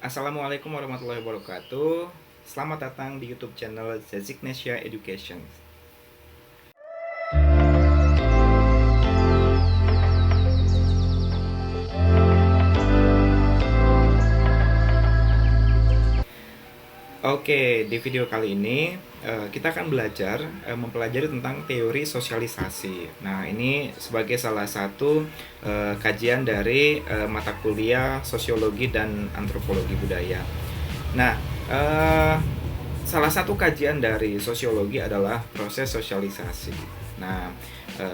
Assalamualaikum warahmatullahi wabarakatuh. Selamat datang di YouTube channel Zazignesia Education. Oke, di video kali ini kita akan belajar mempelajari tentang teori sosialisasi. Nah, ini sebagai salah satu kajian dari mata kuliah sosiologi dan antropologi budaya. Nah, salah satu kajian dari sosiologi adalah proses sosialisasi. Nah,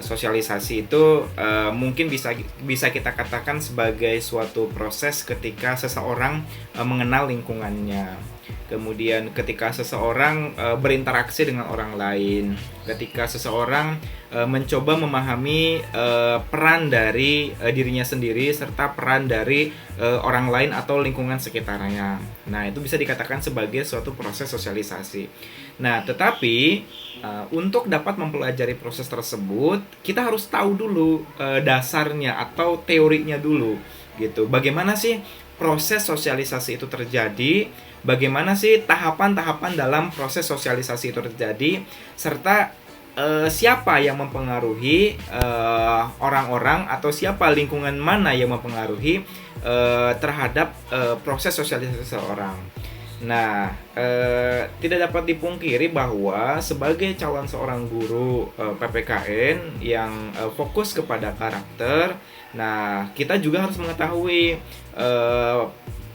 sosialisasi itu mungkin bisa kita katakan sebagai suatu proses ketika seseorang mengenal lingkungannya. Kemudian ketika seseorang berinteraksi dengan orang lain, ketika seseorang mencoba memahami peran dari dirinya sendiri serta peran dari orang lain atau lingkungan sekitarnya. Nah, itu bisa dikatakan sebagai suatu proses sosialisasi. Nah, tetapi untuk dapat mempelajari proses tersebut, kita harus tahu dulu dasarnya atau teorinya dulu, gitu. Bagaimana sih proses sosialisasi itu terjadi? Bagaimana sih tahapan-tahapan dalam proses sosialisasi itu terjadi? Serta siapa yang mempengaruhi orang-orang atau siapa lingkungan mana yang mempengaruhi terhadap proses sosialisasi seseorang. Nah, tidak dapat dipungkiri bahwa sebagai calon seorang guru PPKN yang fokus kepada karakter, nah kita juga harus mengetahui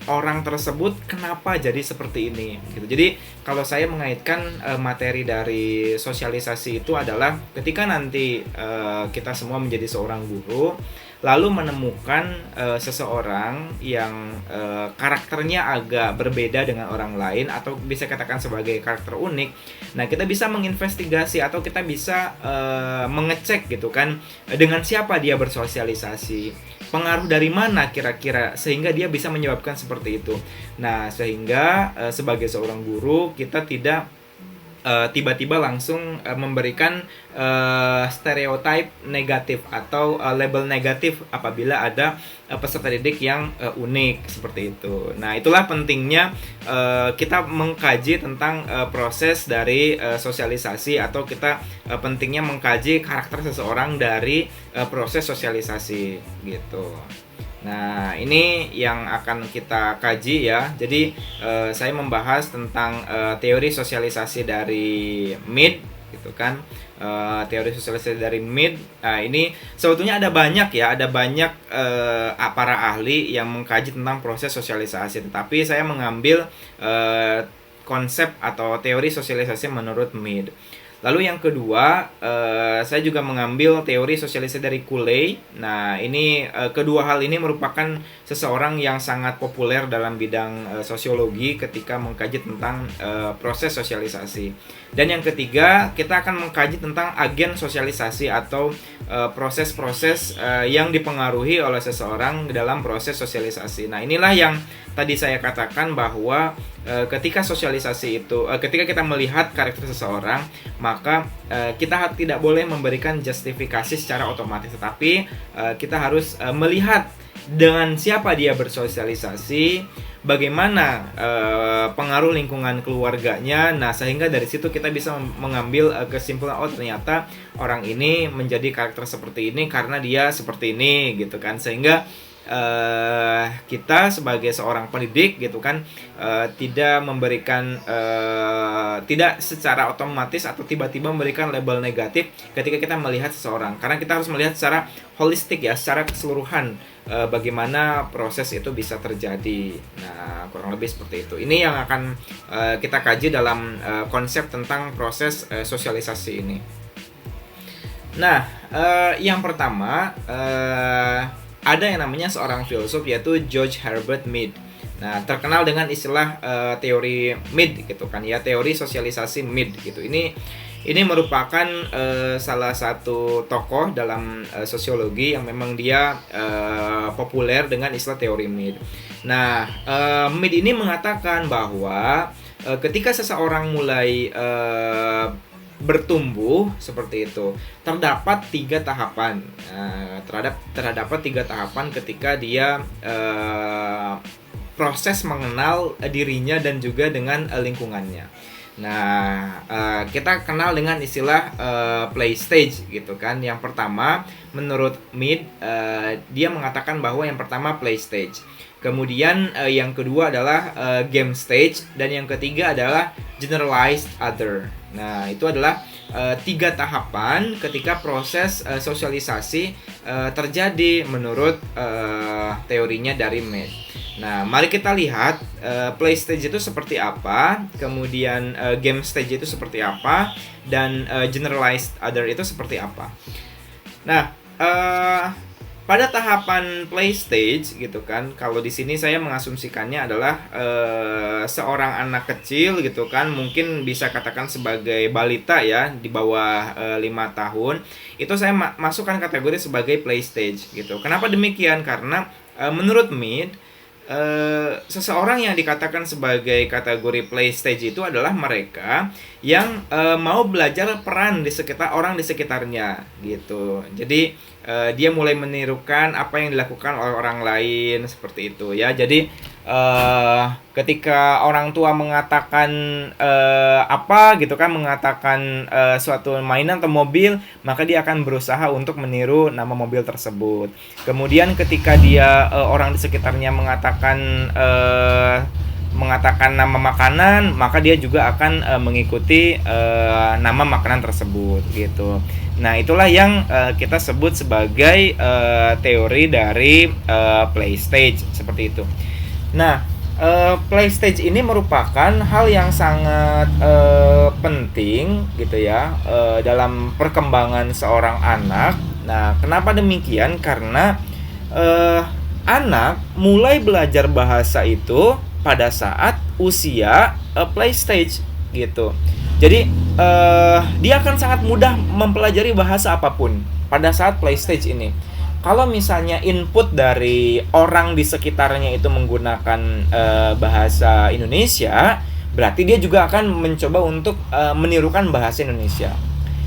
orang tersebut kenapa jadi seperti ini gitu. Jadi kalau saya mengaitkan materi dari sosialisasi itu adalah ketika nanti kita semua menjadi seorang guru lalu menemukan seseorang yang karakternya agak berbeda dengan orang lain atau bisa katakan sebagai karakter unik. Nah, kita bisa menginvestigasi atau kita bisa mengecek gitu kan dengan siapa dia bersosialisasi. Pengaruh dari mana kira-kira sehingga dia bisa menyebabkan seperti itu. Nah, sehingga sebagai seorang guru kita tidak tiba-tiba langsung memberikan stereotip negatif atau label negatif apabila ada peserta didik yang unik seperti itu. Nah, itulah pentingnya kita mengkaji tentang proses dari sosialisasi atau kita pentingnya mengkaji karakter seseorang dari proses sosialisasi gitu. Nah, ini yang akan kita kaji ya. Jadi, saya membahas tentang teori sosialisasi dari Mead, gitu kan. Teori sosialisasi dari Mead. Nah, ini sebetulnya ada banyak ya, ada banyak para ahli yang mengkaji tentang proses sosialisasi. Tetapi saya mengambil konsep atau teori sosialisasi menurut Mead. Lalu yang kedua, saya juga mengambil teori sosialisasi dari Cooley. Nah, ini kedua hal ini merupakan seseorang yang sangat populer dalam bidang sosiologi ketika mengkaji tentang proses sosialisasi. Dan yang ketiga, kita akan mengkaji tentang agen sosialisasi atau proses-proses yang dipengaruhi oleh seseorang dalam proses sosialisasi. Nah, inilah yang tadi saya katakan bahwa ketika sosialisasi itu, ketika kita melihat karakter seseorang, maka kita tidak boleh memberikan justifikasi secara otomatis, tetapi kita harus melihat dengan siapa dia bersosialisasi, bagaimana pengaruh lingkungan keluarganya. Nah, sehingga dari situ kita bisa mengambil kesimpulan, oh ternyata orang ini menjadi karakter seperti ini karena dia seperti ini gitu kan. Sehingga kita sebagai seorang pendidik gitu kan tidak memberikan tidak secara otomatis atau tiba-tiba memberikan label negatif ketika kita melihat seseorang, karena kita harus melihat secara holistik ya, secara keseluruhan bagaimana proses itu bisa terjadi. Nah, kurang lebih seperti itu. Ini yang akan kita kaji dalam konsep tentang proses sosialisasi ini. Nah, yang pertama ada yang namanya seorang filsuf yaitu George Herbert Mead. Nah, terkenal dengan istilah teori Mead gitu kan ya, teori sosialisasi Mead gitu. Ini merupakan salah satu tokoh dalam sosiologi yang memang dia populer dengan istilah teori Mead. Nah, Mead ini mengatakan bahwa ketika seseorang mulai bertumbuh seperti itu, terdapat 3 tahapan. Terdapat 3 tahapan ketika dia proses mengenal dirinya dan juga dengan lingkungannya. Nah, kita kenal dengan istilah play stage gitu kan. Yang pertama, menurut Mead, dia mengatakan bahwa yang pertama play stage. Kemudian yang kedua adalah game stage, dan yang ketiga adalah generalized other. Nah, itu adalah 3 tahapan ketika proses sosialisasi terjadi menurut teorinya dari Mead. Nah, mari kita lihat play stage itu seperti apa, kemudian game stage itu seperti apa, dan generalized other itu seperti apa. Nah, pada tahapan play stage gitu kan, kalau di sini saya mengasumsikannya adalah seorang anak kecil gitu kan, mungkin bisa katakan sebagai balita ya, di bawah 5 tahun, itu saya masukkan kategori sebagai play stage gitu. Kenapa demikian? Karena menurut Mead, seseorang yang dikatakan sebagai kategori play stage itu adalah mereka yang mau belajar peran di sekitar orang di sekitarnya gitu. Jadi dia mulai menirukan apa yang dilakukan oleh orang lain seperti itu ya. Jadi ketika orang tua mengatakan apa gitu kan, mengatakan suatu mainan atau mobil, maka dia akan berusaha untuk meniru nama mobil tersebut. Kemudian ketika dia orang di sekitarnya mengatakan nama makanan, maka dia juga akan mengikuti nama makanan tersebut gitu. Nah, itulah yang kita sebut sebagai teori dari play stage seperti itu. Nah, play stage ini merupakan hal yang sangat penting gitu ya dalam perkembangan seorang anak. Nah, kenapa demikian? Karena anak mulai belajar bahasa itu pada saat usia play stage gitu. Jadi dia akan sangat mudah mempelajari bahasa apapun pada saat play stage ini. Kalau misalnya input dari orang di sekitarnya itu menggunakan bahasa Indonesia, berarti dia juga akan mencoba untuk menirukan bahasa Indonesia.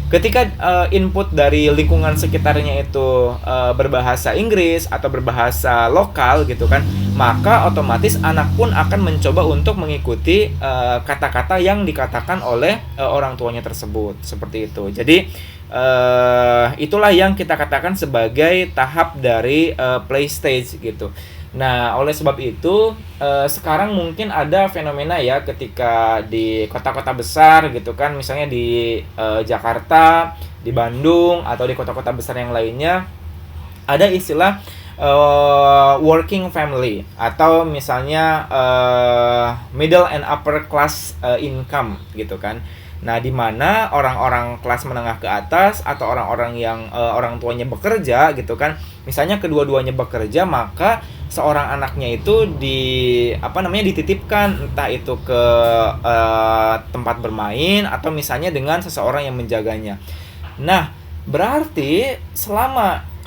Ketika input dari lingkungan sekitarnya itu berbahasa Inggris atau berbahasa lokal gitu kan, maka otomatis anak pun akan mencoba untuk mengikuti kata-kata yang dikatakan oleh orang tuanya tersebut, seperti itu. Jadi itulah yang kita katakan sebagai tahap dari play stage gitu. Nah, oleh sebab itu sekarang mungkin ada fenomena ya ketika di kota-kota besar gitu kan, misalnya di Jakarta, di Bandung, atau di kota-kota besar yang lainnya, ada istilah working family, atau misalnya middle and upper class income gitu kan. Nah, di mana orang-orang kelas menengah ke atas atau orang-orang yang orang tuanya bekerja gitu kan, misalnya kedua-duanya bekerja, maka seorang anaknya itu dititipkan entah itu ke tempat bermain atau misalnya dengan seseorang yang menjaganya. Nah, berarti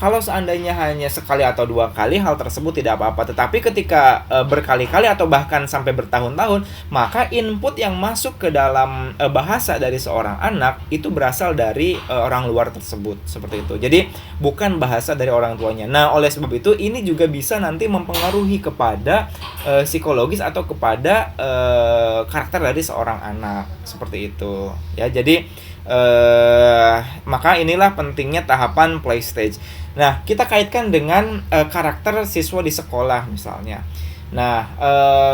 kalau seandainya hanya sekali atau 2 kali, hal tersebut tidak apa-apa. Tetapi ketika berkali-kali atau bahkan sampai bertahun-tahun, maka input yang masuk ke dalam bahasa dari seorang anak itu berasal dari orang luar tersebut, seperti itu. Jadi bukan bahasa dari orang tuanya. Nah, oleh sebab itu ini juga bisa nanti mempengaruhi kepada psikologis atau kepada karakter dari seorang anak, seperti itu. Ya, jadi maka inilah pentingnya tahapan play stage. Nah, kita kaitkan dengan karakter siswa di sekolah misalnya. Nah,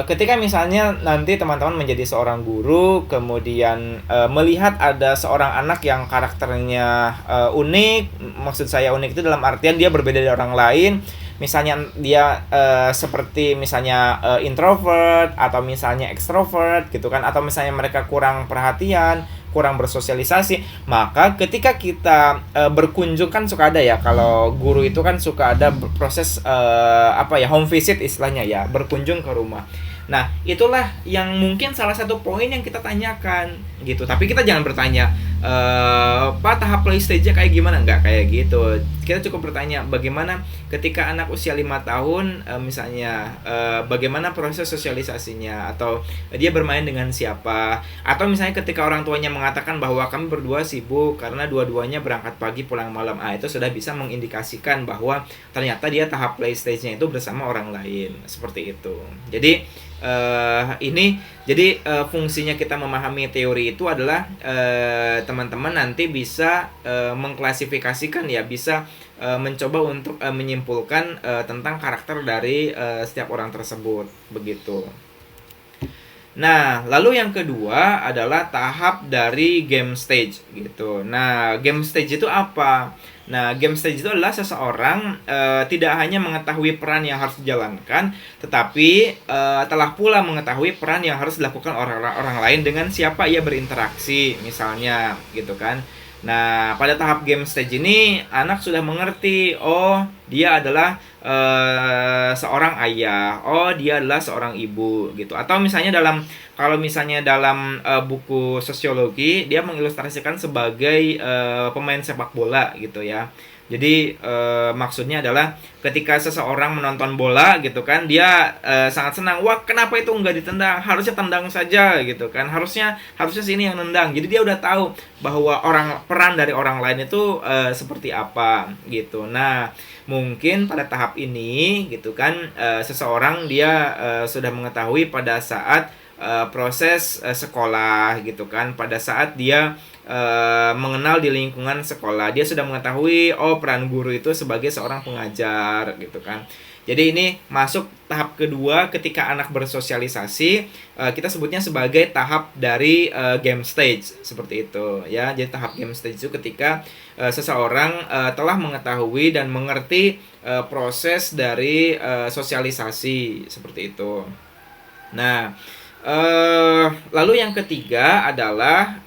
ketika misalnya nanti teman-teman menjadi seorang guru, kemudian melihat ada seorang anak yang karakternya unik, maksud saya unik itu dalam artian dia berbeda dari orang lain. Misalnya dia seperti misalnya introvert atau misalnya extrovert gitu kan, atau misalnya mereka kurang perhatian, kurang bersosialisasi, maka ketika kita berkunjung, kan suka ada ya, kalau guru itu kan suka ada proses home visit istilahnya ya, berkunjung ke rumah. Nah, itulah yang mungkin salah satu poin yang kita tanyakan gitu. Tapi kita jangan bertanya Pak, tahap play stage-nya kayak gimana, nggak kayak gitu. kita cukup bertanya bagaimana ketika anak usia 5 tahun misalnya bagaimana proses sosialisasinya, atau dia bermain dengan siapa, atau misalnya ketika orang tuanya mengatakan bahwa kami berdua sibuk karena dua-duanya berangkat pagi pulang malam, itu sudah bisa mengindikasikan bahwa ternyata dia tahap play stage-nya itu bersama orang lain, seperti itu. Jadi ini jadi fungsinya kita memahami teori itu adalah teman-teman nanti bisa mengklasifikasikan ya, bisa mencoba untuk menyimpulkan tentang karakter dari setiap orang tersebut, begitu. Nah, lalu yang kedua adalah tahap dari game stage gitu. Nah, game stage itu apa? Nah, game stage itu adalah seseorang tidak hanya mengetahui peran yang harus dijalankan, tetapi telah pula mengetahui peran yang harus dilakukan orang lain dengan siapa ia berinteraksi, misalnya gitu kan. Nah, pada tahap game stage ini anak sudah mengerti, oh dia adalah seorang ayah, oh dia adalah seorang ibu gitu. Atau misalnya kalau misalnya dalam buku sosiologi dia mengilustrasikan sebagai pemain sepak bola gitu ya. Jadi maksudnya adalah ketika seseorang menonton bola gitu kan, dia sangat senang, wah kenapa itu nggak ditendang, harusnya tendang saja gitu kan, harusnya sini yang nendang. Jadi dia udah tahu bahwa peran dari orang lain itu seperti apa gitu. Nah, mungkin pada tahap ini gitu kan seseorang dia sudah mengetahui pada saat proses sekolah gitu kan, pada saat dia mengenal di lingkungan sekolah, dia sudah mengetahui oh peran guru itu sebagai seorang pengajar gitu kan. Jadi ini masuk tahap kedua ketika anak bersosialisasi, kita sebutnya sebagai tahap dari game stage, seperti itu ya. Jadi tahap game stage itu ketika seseorang telah mengetahui dan mengerti proses dari sosialisasi, seperti itu. Nah, lalu yang ketiga adalah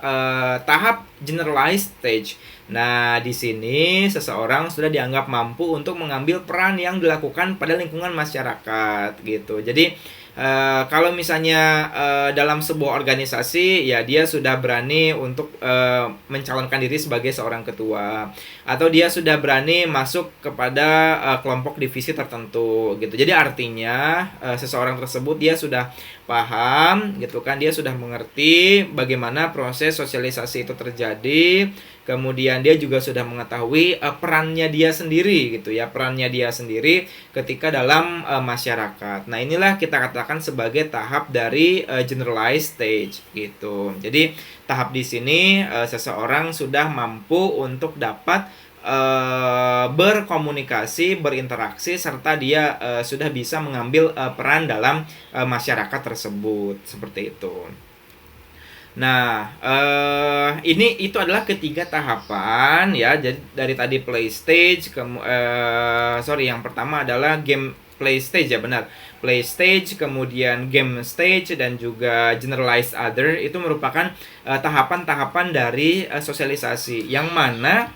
tahap generalized stage. Nah, di sini seseorang sudah dianggap mampu untuk mengambil peran yang dilakukan pada lingkungan masyarakat gitu. Jadi kalau misalnya dalam sebuah organisasi ya dia sudah berani untuk mencalonkan diri sebagai seorang ketua, atau dia sudah berani masuk kepada kelompok divisi tertentu gitu. Jadi artinya seseorang tersebut dia sudah paham gitu kan, dia sudah mengerti bagaimana proses sosialisasi itu terjadi. Kemudian dia juga sudah mengetahui perannya dia sendiri gitu ya, perannya dia sendiri ketika dalam masyarakat. Nah, inilah kita katakan sebagai tahap dari generalized stage gitu. Jadi tahap di sini seseorang sudah mampu untuk dapat berkomunikasi, berinteraksi, serta dia sudah bisa mengambil peran dalam masyarakat tersebut, seperti itu. Nah, itu adalah ketiga tahapan ya. Jadi dari tadi play stage, yang pertama adalah game play stage ya, benar. Play stage, kemudian game stage, dan juga generalized other itu merupakan tahapan-tahapan dari sosialisasi yang mana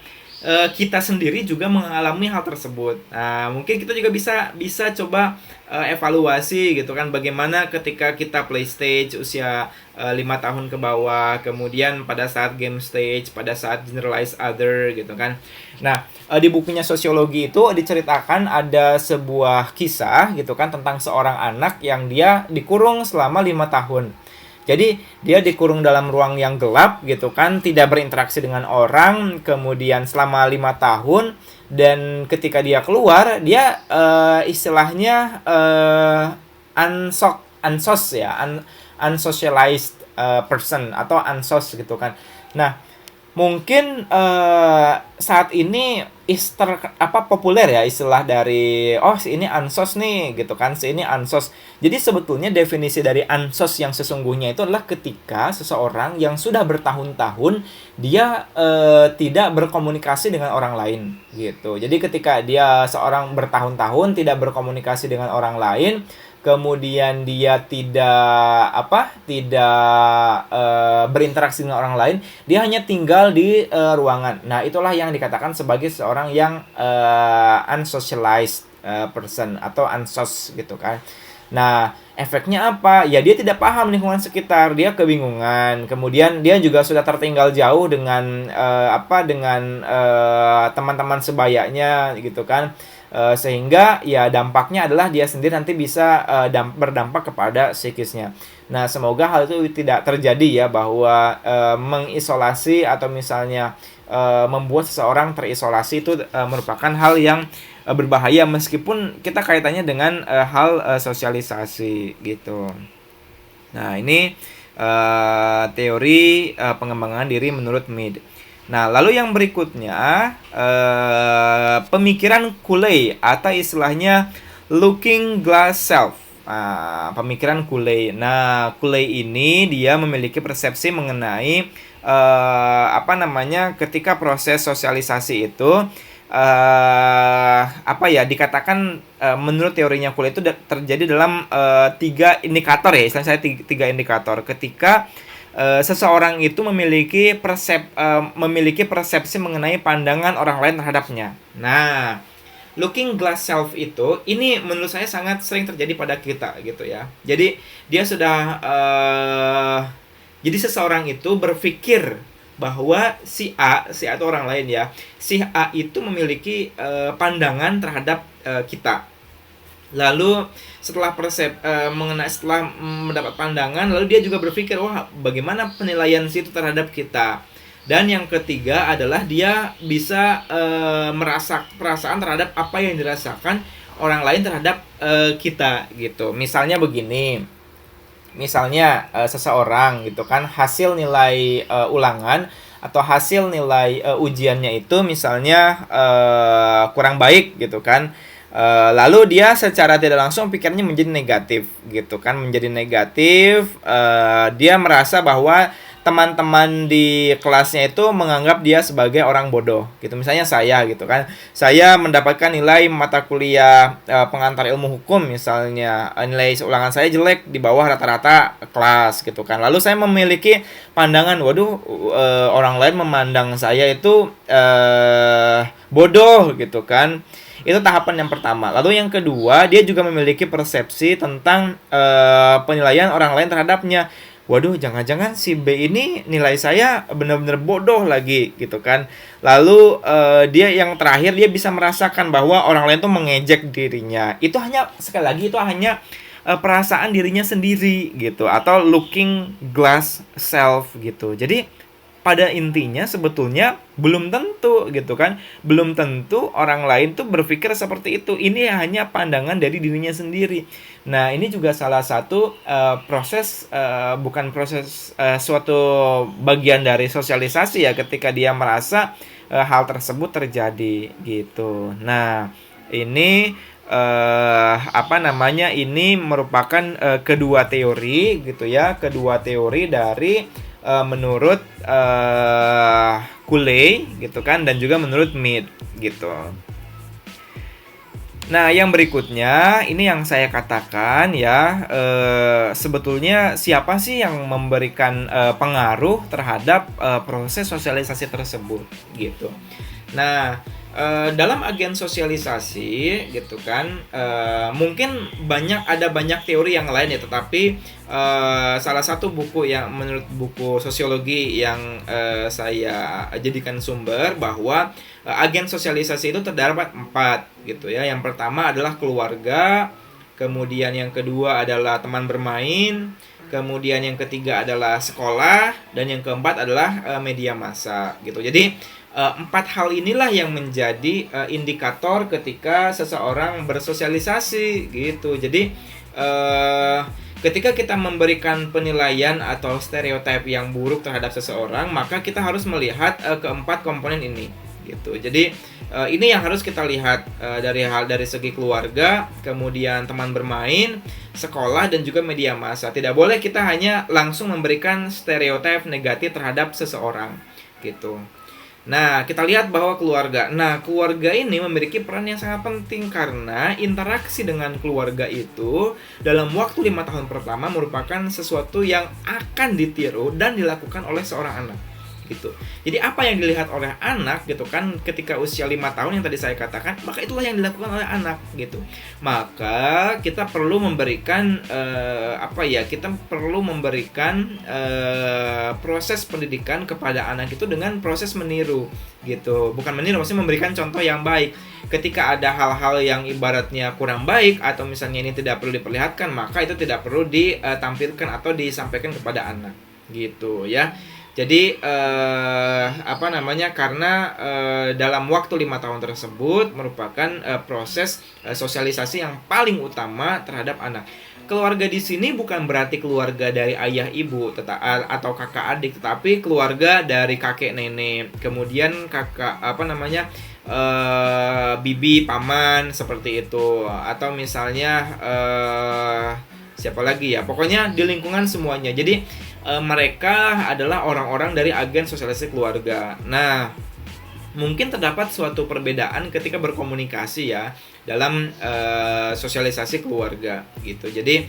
kita sendiri juga mengalami hal tersebut. Nah, mungkin kita juga bisa coba evaluasi gitu kan, bagaimana ketika kita play stage usia 5 tahun ke bawah, kemudian pada saat game stage, pada saat generalized other gitu kan. Nah, di bukunya sosiologi itu diceritakan ada sebuah kisah gitu kan tentang seorang anak yang dia dikurung selama 5 tahun. Jadi dia dikurung dalam ruang yang gelap gitu kan, tidak berinteraksi dengan orang, kemudian selama 5 tahun, dan ketika dia keluar dia istilahnya unsocialized person atau unsos gitu kan. Nah, mungkin saat ini populer ya istilah dari si ini ansos nih gitu kan, si ini ansos. Jadi sebetulnya definisi dari ansos yang sesungguhnya itu adalah ketika seseorang yang sudah bertahun-tahun dia tidak berkomunikasi dengan orang lain gitu. Jadi ketika dia seorang bertahun-tahun tidak berkomunikasi dengan orang lain, kemudian dia tidak berinteraksi dengan orang lain, dia hanya tinggal di ruangan. Nah, itulah yang dikatakan sebagai seorang yang unsocialized person atau unsos gitu kan. Nah, efeknya apa? Ya dia tidak paham lingkungan sekitar, dia kebingungan. Kemudian dia juga sudah tertinggal jauh dengan teman-teman sebayanya gitu kan. Sehingga ya dampaknya adalah dia sendiri nanti bisa berdampak kepada psikisnya. Nah, semoga hal itu tidak terjadi ya, bahwa mengisolasi atau misalnya membuat seseorang terisolasi itu merupakan hal yang berbahaya, meskipun kita kaitannya dengan hal sosialisasi gitu. Nah, ini teori pengembangan diri menurut Mead. Nah, lalu yang berikutnya pemikiran Cooley atau istilahnya looking glass self. Pemikiran Cooley. Nah, Cooley ini dia memiliki persepsi mengenai ketika proses sosialisasi itu dikatakan menurut teorinya Cooley itu terjadi dalam 3 indikator ya, istilahnya saya 3 indikator ketika seseorang itu memiliki persepsi mengenai pandangan orang lain terhadapnya. Nah, looking glass self itu, ini menurut saya sangat sering terjadi pada kita gitu ya. Jadi dia sudah jadi seseorang itu berpikir bahwa si A itu orang lain ya, si A itu memiliki pandangan terhadap kita. Lalu setelah mendapat pandangan, lalu dia juga berpikir, wah bagaimana penilaian si itu terhadap kita. Dan yang ketiga adalah dia bisa merasa perasaan terhadap apa yang dirasakan orang lain terhadap kita gitu. Misalnya begini, seseorang gitu kan, hasil nilai ulangan atau hasil nilai ujiannya itu misalnya kurang baik gitu kan. Lalu dia secara tidak langsung pikirnya menjadi negatif gitu kan, dia merasa bahwa teman-teman di kelasnya itu menganggap dia sebagai orang bodoh gitu. Misalnya saya gitu kan, saya mendapatkan nilai mata kuliah pengantar ilmu hukum misalnya, nilai ulangan saya jelek di bawah rata-rata kelas gitu kan. Lalu saya memiliki pandangan, waduh orang lain memandang saya itu bodoh gitu kan. Itu tahapan yang pertama. Lalu yang kedua, dia juga memiliki persepsi tentang penilaian orang lain terhadapnya. Waduh, jangan-jangan si B ini nilai saya benar-benar bodoh lagi gitu kan. Lalu dia yang terakhir, dia bisa merasakan bahwa orang lain tuh mengejek dirinya. Itu hanya, sekali lagi, itu hanya perasaan dirinya sendiri gitu, atau looking glass self gitu. Jadi pada intinya sebetulnya belum tentu gitu kan, belum tentu orang lain tuh berpikir seperti itu. Ini hanya pandangan dari dirinya sendiri. Nah, ini juga salah satu suatu bagian dari sosialisasi ya, ketika dia merasa hal tersebut terjadi gitu. Nah, ini ini merupakan kedua teori gitu ya, kedua teori dari menurut Cooley gitu kan, dan juga menurut Mead gitu. Nah, yang berikutnya ini yang saya katakan ya, sebetulnya siapa sih yang memberikan pengaruh terhadap proses sosialisasi tersebut gitu. Nah, dalam agen sosialisasi gitu kan, mungkin ada banyak teori yang lain ya, tetapi salah satu buku yang menurut buku sosiologi yang saya jadikan sumber, bahwa agen sosialisasi itu terdapat 4 gitu ya. Yang pertama adalah keluarga, kemudian yang kedua adalah teman bermain, kemudian yang ketiga adalah sekolah, dan yang keempat adalah media massa gitu. Jadi 4 hal inilah yang menjadi indikator ketika seseorang bersosialisasi gitu. Jadi ketika kita memberikan penilaian atau stereotip yang buruk terhadap seseorang, maka kita harus melihat keempat komponen ini gitu. Jadi ini yang harus kita lihat dari segi keluarga, kemudian teman bermain, sekolah, dan juga media massa. Tidak boleh kita hanya langsung memberikan stereotip negatif terhadap seseorang gitu. Nah, kita lihat bahwa keluarga. Nah, keluarga ini memiliki peran yang sangat penting, karena interaksi dengan keluarga itu dalam waktu 5 tahun pertama merupakan sesuatu yang akan ditiru dan dilakukan oleh seorang anak gitu. Jadi apa yang dilihat oleh anak gitu kan ketika usia 5 tahun yang tadi saya katakan, maka itulah yang dilakukan oleh anak gitu. Maka kita perlu memberikan kita perlu memberikan proses pendidikan kepada anak itu dengan proses meniru gitu. Bukan meniru, maksudnya memberikan contoh yang baik. Ketika ada hal-hal yang ibaratnya kurang baik atau misalnya ini tidak perlu diperlihatkan, maka itu tidak perlu ditampilkan atau disampaikan kepada anak gitu ya. Jadi karena dalam waktu 5 tahun tersebut merupakan proses sosialisasi yang paling utama terhadap anak. Keluarga di sini bukan berarti keluarga dari ayah ibu atau kakak adik, tetapi keluarga dari kakek nenek, kemudian bibi paman seperti itu, atau misalnya siapa lagi ya, pokoknya di lingkungan semuanya. Jadi mereka adalah orang-orang dari agen sosialisasi keluarga. Nah, mungkin terdapat suatu perbedaan ketika berkomunikasi ya dalam sosialisasi keluarga gitu. Jadi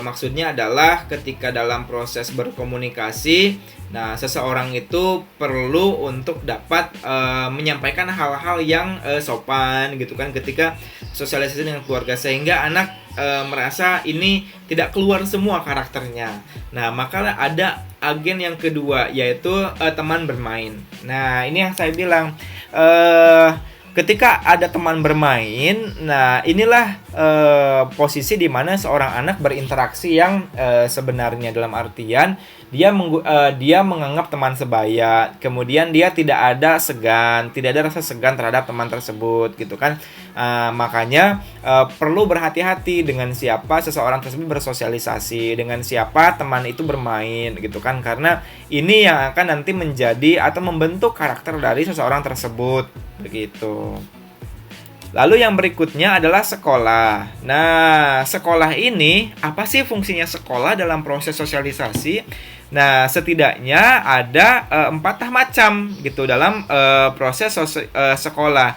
maksudnya adalah ketika dalam proses berkomunikasi, nah seseorang itu perlu untuk dapat menyampaikan hal-hal yang sopan gitu kan ketika sosialisasi dengan keluarga, sehingga anak merasa ini tidak keluar semua karakternya. Nah, maka ada agen yang kedua, yaitu teman bermain. Nah, ini yang saya bilang, ketika ada teman bermain, nah inilah posisi di mana seorang anak berinteraksi yang sebenarnya, dalam artian dia menganggap teman sebaya, kemudian dia tidak ada rasa segan terhadap teman tersebut gitu kan. Makanya perlu berhati-hati dengan siapa seseorang tersebut bersosialisasi, dengan siapa teman itu bermain gitu kan, karena ini yang akan nanti menjadi atau membentuk karakter dari seseorang tersebut begitu. Lalu yang berikutnya adalah sekolah. Nah, sekolah ini apa sih fungsinya sekolah dalam proses sosialisasi? Nah, setidaknya ada 4 macam gitu dalam proses sekolah.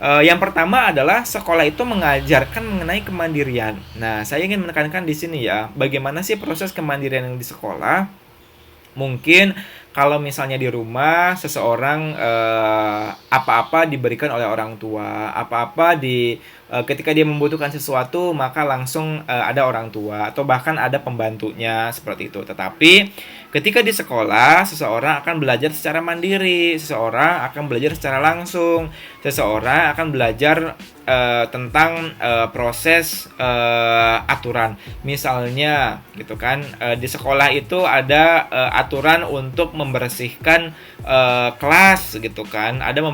Yang pertama adalah sekolah itu mengajarkan mengenai kemandirian. Nah, saya ingin menekankan di sini ya, bagaimana sih proses kemandirian yang di sekolah? Mungkin kalau misalnya di rumah seseorang apa-apa diberikan oleh orang tua, ketika dia membutuhkan sesuatu maka langsung ada orang tua atau bahkan ada pembantunya seperti itu. Tetapi ketika di sekolah seseorang akan belajar secara mandiri, seseorang akan belajar secara langsung, seseorang akan belajar tentang proses aturan. Misalnya gitu kan, di sekolah itu ada aturan untuk membersihkan kelas gitu kan, ada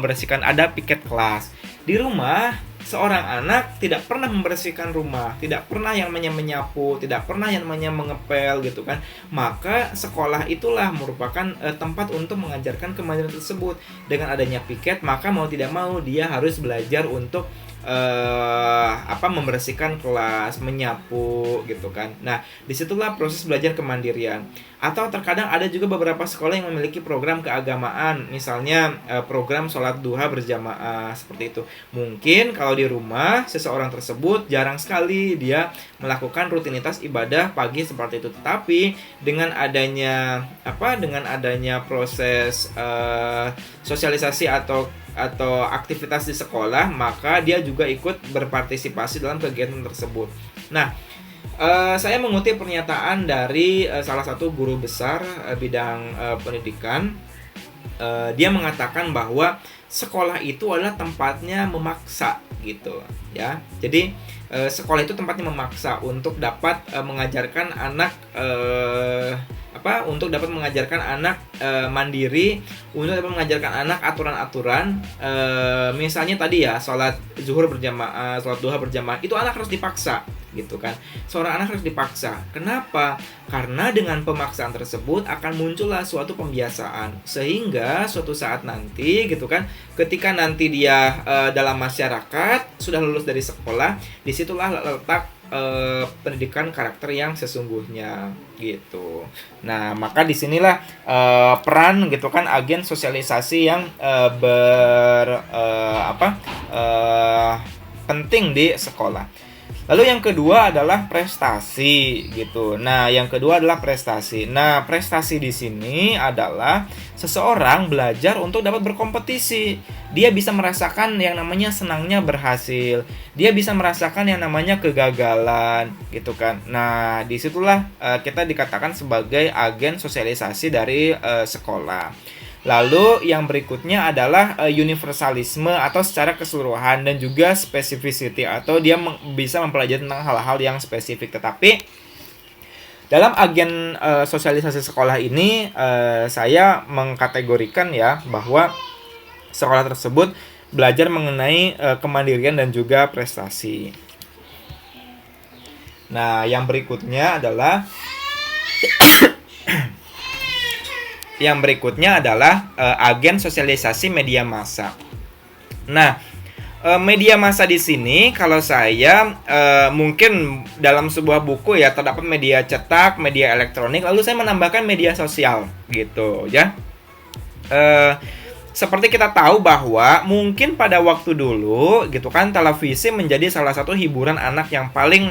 piket kelas. Di rumah seorang anak tidak pernah membersihkan rumah, tidak pernah yang namanya menyapu, tidak pernah yang namanya mengepel gitu kan. Maka sekolah itulah merupakan tempat untuk mengajarkan kemandirian tersebut. Dengan adanya piket, maka mau tidak mau dia harus belajar untuk membersihkan kelas, menyapu gitu kan. Nah, disitulah proses belajar kemandirian. Atau terkadang ada juga beberapa sekolah yang memiliki program keagamaan, misalnya program sholat duha berjamaah seperti itu. Mungkin kalau di rumah seseorang tersebut jarang sekali dia melakukan rutinitas ibadah pagi seperti itu. Tetapi dengan adanya proses sosialisasi atau aktivitas di sekolah, maka dia juga ikut berpartisipasi dalam kegiatan tersebut. Nah, saya mengutip pernyataan dari salah satu guru besar bidang pendidikan. Dia mengatakan bahwa sekolah itu adalah tempatnya memaksa gitu ya. Jadi sekolah itu tempatnya memaksa untuk dapat mengajarkan anak mandiri, untuk dapat mengajarkan anak aturan-aturan. Misalnya tadi ya, sholat zuhur berjamaah, sholat duha berjamaah, itu anak harus dipaksa gitu kan. Seorang anak harus dipaksa. Kenapa? Karena dengan pemaksaan tersebut akan muncullah suatu pembiasaan, sehingga suatu saat nanti gitu kan, ketika nanti dia dalam masyarakat sudah lulus dari sekolah, disitulah letak pendidikan karakter yang sesungguhnya gitu. Nah, maka disinilah peran gitu kan agen sosialisasi yang penting di sekolah. Lalu yang kedua adalah prestasi gitu. Nah, yang kedua adalah prestasi. Nah, prestasi di sini adalah seseorang belajar untuk dapat berkompetisi. Dia bisa merasakan yang namanya senangnya berhasil. Dia bisa merasakan yang namanya kegagalan gitu kan. Nah, disitulah kita dikatakan sebagai agen sosialisasi dari sekolah. Lalu yang berikutnya adalah universalisme atau secara keseluruhan dan juga specificity atau dia bisa mempelajari tentang hal-hal yang spesifik. Tetapi dalam agen sosialisasi sekolah ini saya mengkategorikan ya bahwa sekolah tersebut belajar mengenai kemandirian dan juga prestasi. Nah, yang berikutnya adalah agen sosialisasi media massa. Nah, media massa di sini kalau saya mungkin dalam sebuah buku ya terdapat media cetak, media elektronik, lalu saya menambahkan media sosial gitu ya. Seperti kita tahu bahwa mungkin pada waktu dulu gitu kan televisi menjadi salah satu hiburan anak yang paling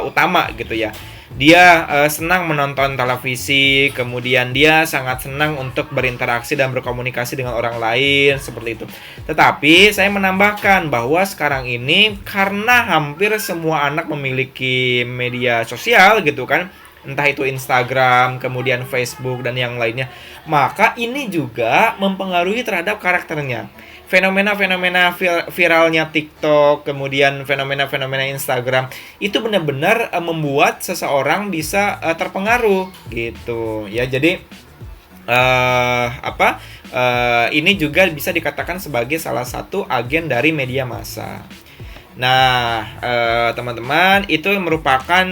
utama gitu ya. Dia senang menonton televisi, kemudian dia sangat senang untuk berinteraksi dan berkomunikasi dengan orang lain seperti itu. Tetapi saya menambahkan bahwa sekarang ini karena hampir semua anak memiliki media sosial gitu kan, entah itu Instagram, kemudian Facebook dan yang lainnya, maka ini juga mempengaruhi terhadap karakternya. Fenomena-fenomena viralnya TikTok, kemudian fenomena-fenomena Instagram itu benar-benar membuat seseorang bisa terpengaruh gitu ya. Jadi ini juga bisa dikatakan sebagai salah satu agen dari media massa. Nah, teman-teman, itu merupakan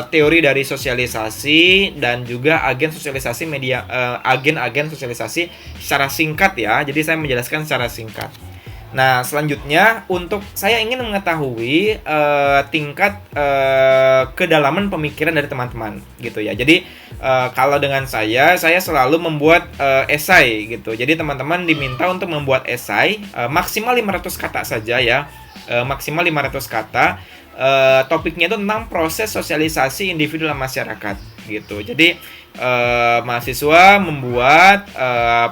teori dari sosialisasi dan juga agen sosialisasi media, agen-agen sosialisasi secara singkat ya. Jadi saya menjelaskan secara singkat. Nah, selanjutnya untuk saya ingin mengetahui tingkat kedalaman pemikiran dari teman-teman gitu ya. Jadi kalau dengan saya selalu membuat esai gitu. Jadi teman-teman diminta untuk membuat esai maksimal 500 kata saja ya. Maksimal 500 kata. Topiknya itu tentang proses sosialisasi individu dalam masyarakat gitu. Jadi mahasiswa membuat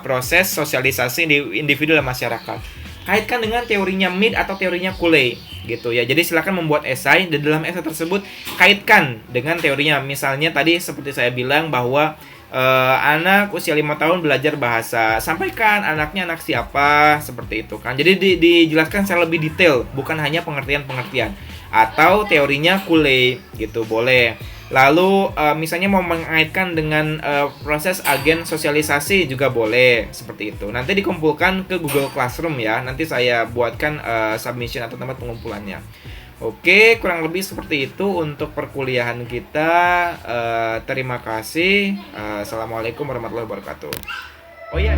proses sosialisasi individu dalam masyarakat. Kaitkan dengan teorinya Mead atau teorinya Cooley gitu ya. Jadi silakan membuat esai dan dalam esai tersebut kaitkan dengan teorinya. Misalnya tadi seperti saya bilang bahwa anak usia 5 tahun belajar bahasa. Sampaikan anaknya anak siapa, seperti itu kan. Jadi dijelaskan secara lebih detail, bukan hanya pengertian-pengertian. Atau teorinya Cooley gitu, boleh. Lalu misalnya mau mengaitkan dengan proses agen sosialisasi juga boleh, seperti itu. Nanti dikumpulkan ke Google Classroom ya. Nanti saya buatkan submission atau tempat pengumpulannya. Oke, kurang lebih seperti itu untuk perkuliahan kita. Terima kasih. Assalamualaikum warahmatullahi wabarakatuh. Oh iya.